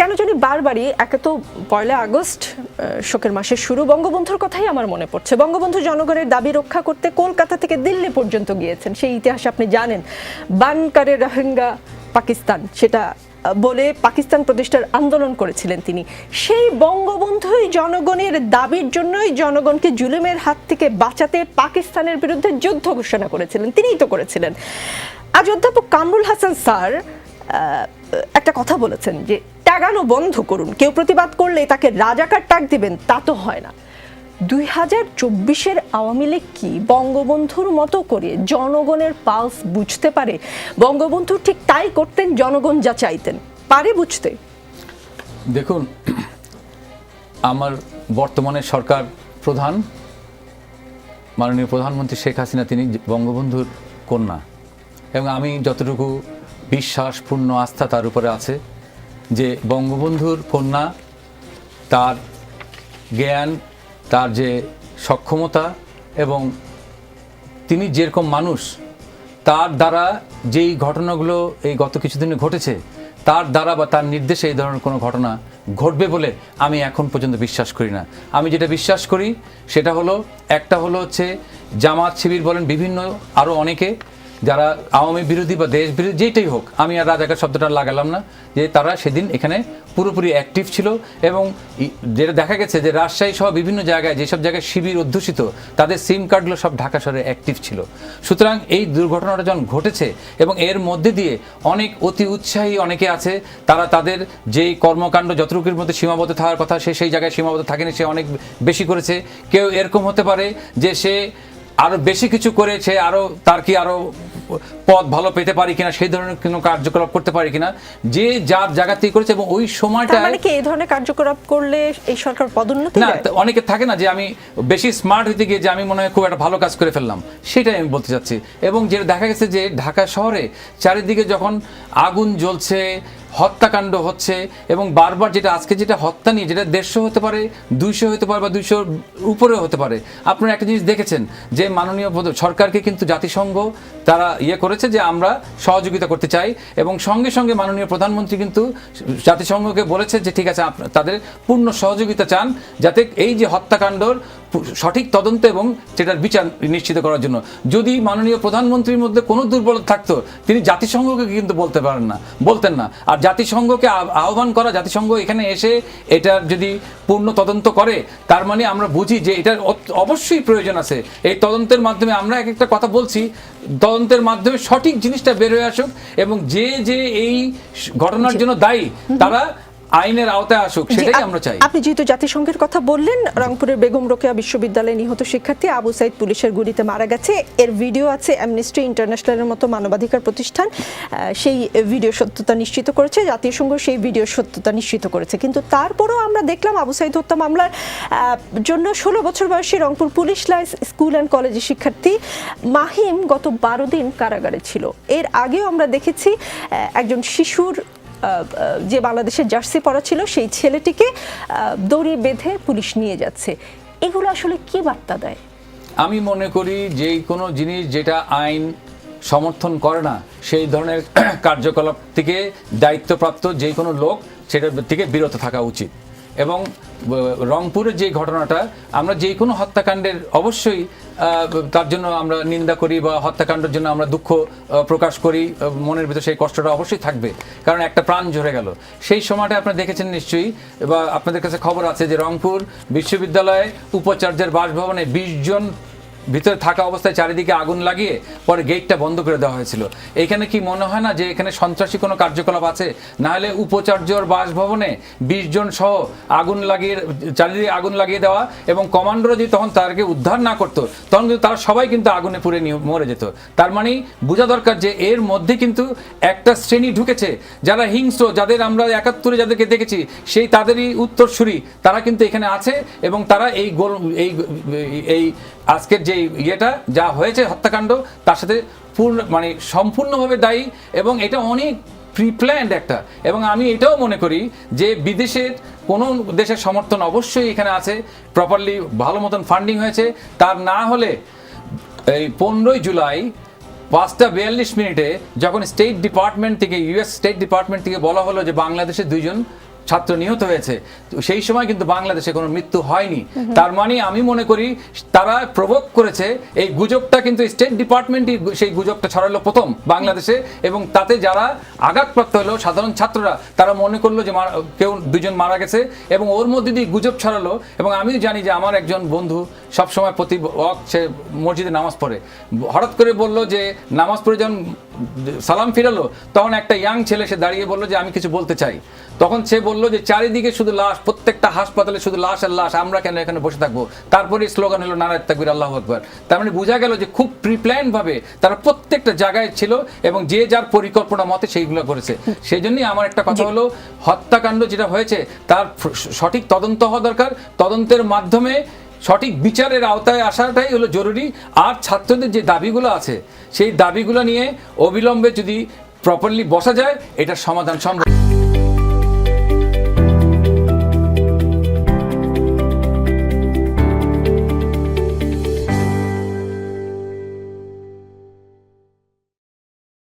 কেন জানি বারবারই একে তো 1 আগস্ট শোকের মাসের শুরু, বঙ্গবন্ধুর কথাই আমার মনে পড়ছে। বঙ্গবন্ধু জনগণের দাবি রক্ষা করতে কলকাতা থেকে দিল্লি পর্যন্ত গিয়েছেন, সেই ইতিহাস আপনি জানেন। বানকারে রোহিঙ্গা পাকিস্তান সেটা বলে পাকিস্তান প্রতিষ্ঠার আন্দোলন করেছিলেন তিনি। সেই বঙ্গবন্ধুই জনগণের দাবির জন্যই জনগণকে জুলুমের হাত থেকে বাঁচাতে পাকিস্তানের বিরুদ্ধে যুদ্ধ ঘোষণা করেছিলেন, তিনিই তো করেছিলেন। আজ অধ্যাপক কামরুল হাসান স্যার একটা কথা বলেছেন যে টাগানো বন্ধ করুন, কেউ প্রতিবাদ করলে তাকে রাজাকার টাক দিবেন, তা তো হয় না। 2024-এর আওয়ামী লীগ কি বঙ্গবন্ধুর মতো করে জনগণের পালস বুঝতে পারে? বঙ্গবন্ধু ঠিক তাই করতেন, জনগণ যা চাইতেন পারে বুঝতে। দেখুন, আমার বর্তমানে সরকার প্রধান মাননীয় প্রধানমন্ত্রী শেখ হাসিনা, তিনি বঙ্গবন্ধুর কন্যা, এবং আমি যতটুকু বিশ্বাস, পূর্ণ আস্থা তার উপরে আছে যে বঙ্গবন্ধুর কন্যা, তার জ্ঞান, তার যে সক্ষমতা এবং তিনি যেরকম মানুষ, তার দ্বারা যেই ঘটনাগুলো এই গত কিছুদিনে ঘটেছে, তার দ্বারা বা তার নির্দেশে এই ধরনের কোনো ঘটনা ঘটবে বলে আমি এখন পর্যন্ত বিশ্বাস করি না। আমি যেটা বিশ্বাস করি সেটা হলো, একটা হলো হচ্ছে জামাত শিবির বলেন, বিভিন্ন আরও অনেকে যারা আওয়ামী বিরোধী বা দেশ বিরোধী যেটাই হোক, আমি আর রাজাকার শব্দটা লাগালাম না, যে তারা সেদিন এখানে পুরোপুরি অ্যাক্টিভ ছিল। এবং যেটা দেখা গেছে যে রাজশাহী সহ বিভিন্ন জায়গায় যেসব জায়গায় শিবির অধ্যুষিত, তাদের সিম কার্ডগুলো সব ঢাকা শহরে অ্যাক্টিভ ছিল। সুতরাং এই দুর্ঘটনাটা যখন ঘটেছে এবং এর মধ্যে দিয়ে অনেক অতি উৎসাহী অনেকে আছে, তারা তাদের যেই কর্মকাণ্ড যতটুকুর মধ্যে সীমাবদ্ধ থাকার কথা সে সেই জায়গায় সীমাবদ্ধ থাকেনি, সে অনেক বেশি করেছে। কেউ এরকম হতে পারে যে সে আরো বেশি কিছু করে সে আরো তার কি আরো পদ ভালো পেতে পারি কিনা, সেই ধরনের কোনো কার্যকলাপ করতে পারি কিনা, যে যার জায়গাতেই করেছে। এবং ওই সময়টা মানে কি এই ধরনের কার্যকলাপ করলে এই সরকার পদোন্নতি না, অনেকে থাকে না যে আমি বেশি স্মার্ট হইতে গিয়ে যে আমি মনে হয় খুব একটা ভালো কাজ করে ফেললাম, সেটাই আমি বলতে চাচ্ছি। এবং যেটা দেখা গেছে যে ঢাকা শহরে চারিদিকে যখন আগুন জ্বলছে, হত্যাকাণ্ড হচ্ছে, এবং বারবার যেটা আজকে যেটা হত্যা নিয়ে, যেটা 150 হতে পারে, 200 হতে পারে বা 200 উপরেও হতে পারে। আপনারা একটা জিনিস দেখেছেন যে মাননীয় সরকারকে কিন্তু জাতিসংঘ তারা করেছে যে আমরা সহযোগিতা করতে চাই, এবং সঙ্গে সঙ্গে মাননীয় প্রধানমন্ত্রী কিন্তু জাতিসংঘকে বলেছে যে ঠিক আছে, তাদের পূর্ণ সহযোগিতা চান যাতে এই যে হত্যাকাণ্ডর সঠিক তদন্ত এবং সেটার বিচার নিশ্চিত করার জন্য। যদি মাননীয় প্রধানমন্ত্রীর মধ্যে কোনো দুর্বলতা থাকতো, তিনি জাতিসংঘকে কিন্তু বলতেন না। আর জাতিসংঘকে আহ্বান করা, জাতিসংঘ এখানে এসে এটার যদি পূর্ণ তদন্ত করে, তার মানে আমরা বুঝি যে এটার অবশ্যই প্রয়োজন আছে। এই তদন্তের মাধ্যমে আমরা এক একটা কথা বলছি, তদন্তের মাধ্যমে সঠিক জিনিসটা বের হয়ে আসুক, এবং যে এই ঘটনার জন্য দায়ী তারা আইনের আওতায় আসুক, সেটাই আমরা চাই। আপনি যেহেতু জাতিসংঘের কথা বললেন, রংপুরের বেগম রোকেয়া বিশ্ববিদ্যালয়ে নিহত শিক্ষার্থী আবু সাইদ পুলিশের গুলিতে মারা গেছে, এর ভিডিও আছে। অ্যামনেস্টি ইন্টারন্যাশনালের মতো মানবাধিকার প্রতিষ্ঠান সেই ভিডিও সত্যতা নিশ্চিত করেছে, জাতিসংঘ সেই ভিডিও সত্যতা নিশ্চিত করেছে। কিন্তু তারপরও আমরা দেখলাম আবু সাইদ হত্যা মামলার জন্য 16 বছর বয়সী Rangpur police lines school and কলেজের শিক্ষার্থী মাহিম গত 12 দিন কারাগারে ছিল। এর আগেও আমরা দেখেছি একজন শিশুর যে বাংলাদেশের জার্সি পরা ছিল, সেই ছেলেটিকে দড়ি বেঁধে পুলিশ নিয়ে যাচ্ছে। এগুলো আসলে কি বার্তা দেয়? আমি মনে করি যে কোনো জিনিস যেটা আইন সমর্থন করে না, সেই ধরনের কার্যকলাপ থেকে দায়িত্বপ্রাপ্ত যে কোনো লোক সেটার থেকে বিরত থাকা উচিত। এবং রংপুরের যে ঘটনাটা, আমরা যে কোনো হত্যাকাণ্ডের অবশ্যই তার জন্য আমরা নিন্দা করি বা হত্যাকাণ্ডের জন্য আমরা দুঃখ প্রকাশ করি, মনের ভিতরে সেই কষ্টটা অবশ্যই থাকবে, কারণ একটা প্রাণ ঝরে গেল। সেই সময়টা আপনারা দেখেছেন নিশ্চয়ই, বা আপনাদের কাছে খবর আছে যে রংপুর বিশ্ববিদ্যালয়ে উপাচার্যের বাসভবনে 20 জন ভিতরে থাকা অবস্থায় চারিদিকে আগুন লাগিয়ে পরে গেটটা বন্ধ করে দেওয়া হয়েছিল। এখানে কি মনে হয় না যে এখানে সন্ত্রাসী কোনো কার্যকলাপ আছে? না হলে উপাচার্যর বাসভবনে 20 জন সহ আগুন লাগিয়ে, চারিদিকে আগুন লাগিয়ে দেওয়া, এবং কমান্ডোরা যদি তখন তাদেরকে উদ্ধার না করতো, তখন কিন্তু তারা সবাই কিন্তু আগুনে পুড়ে মরে যেত। তার মানে বোঝা দরকার যে এর মধ্যে কিন্তু একটা শ্রেণী ঢুকেছে যারা হিংস্র, যাদের আমরা 71-এ যাদেরকে দেখেছি সেই তাদেরই উত্তরসূরি, তারা কিন্তু এখানে আছে, এবং তারা এই আজকের যে যা হয়েছে হত্যাকাণ্ড, তার সাথে সম্পূর্ণভাবে দায়ী। এবং এটা অনেক প্রিপ্ল্যান্ড একটা। এবং আমি এটাও মনে করি যে বিদেশের কোনো দেশের সমর্থন অবশ্যই এখানে আছে, প্রপারলি ভালো মতন ফান্ডিং হয়েছে। তার না হলে এই 15 জুলাই 5:42 যখন স্টেট ডিপার্টমেন্ট থেকে, ইউএস স্টেট ডিপার্টমেন্ট থেকে বলা হলো যে বাংলাদেশে 2 জন ছাত্র নিহত হয়েছে, তো সেই সময় কিন্তু বাংলাদেশে কোনো মৃত্যু হয়নি। তার মানে আমি মনে করি তারা প্রভোগ করেছে, এই গুজবটা কিন্তু স্টেট ডিপার্টমেন্টই সেই গুজবটা ছড়ালো প্রথম বাংলাদেশে, এবং তাতে যারা আঘাতপ্রাপ্ত হলো সাধারণ ছাত্ররা, তারা মনে করলো যে কেউ দুজন মারা গেছে, এবং ওর মধ্যে দিয়ে গুজব ছড়ালো। এবং আমিও জানি যে আমার একজন বন্ধু সবসময় প্রতি ওয়াক্ত সে মসজিদে নামাজ পড়ে, হঠাৎ করে বললো যে নামাজ পড়ে যখন সালাম ফিরালো, তখন একটা ইয়াং ছেলে সে দাঁড়িয়ে বললো যে আমি কিছু বলতে চাই। তখন সে বললো যে চারিদিকে শুধু লাশ, প্রত্যেকটা হাসপাতালে শুধু লাশ আর লাশ, আমরা কেন এখানে বসে থাকবো? তারপরে স্লোগান হলো নারায়ে তাকবীর, আল্লাহু আকবার। তার মানে বোঝা গেল যে খুব প্রিপ্ল্যান ভাবে তারা প্রত্যেকটা জায়গায় ছিল, এবং যে যার পরিকল্পনা মতে সেইগুলো করেছে। সেই জন্যই আমার একটা কথা হলো, হত্যাকাণ্ড যেটা হয়েছে তার সঠিক তদন্ত হওয়া দরকার, তদন্তের মাধ্যমে সঠিক বিচারের আওতায় আসাটাই হলো জরুরি। আর ছাত্রদের যে দাবিগুলো আছে সেই দাবিগুলো নিয়ে অবিলম্বে যদি প্রপারলি বসা যায়, এটার সমাধান সম্ভব।